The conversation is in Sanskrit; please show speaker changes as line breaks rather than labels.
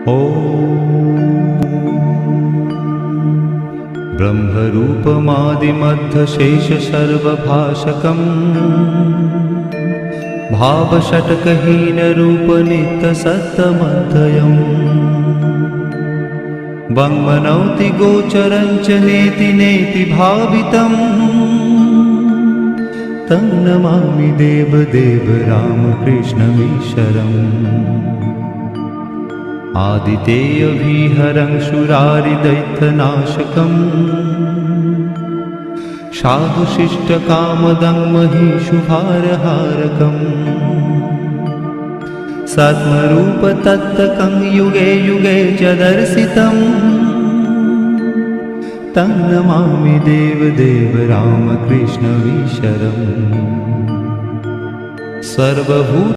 ब्रह्मरूपमादिमध्यशेषसर्वभाषकम् भावषट्कहीनरूपनित्यसत्त्वमध्ययम् वाङ्मनौति गोचरं च नेति नेति भावितम् तं नमामि देवदेव रामकृष्णमीश्वरम् आदितेयविहरं शूरारिदैत्यनाशकम् साधुशिष्टकामदं महिषुभारहारकम् सत्मरूपतत्त्वकं युगे युगे च दर्शितम् तं नमामि देवदेव रामकृष्णमीश्वरम् सर्वभूत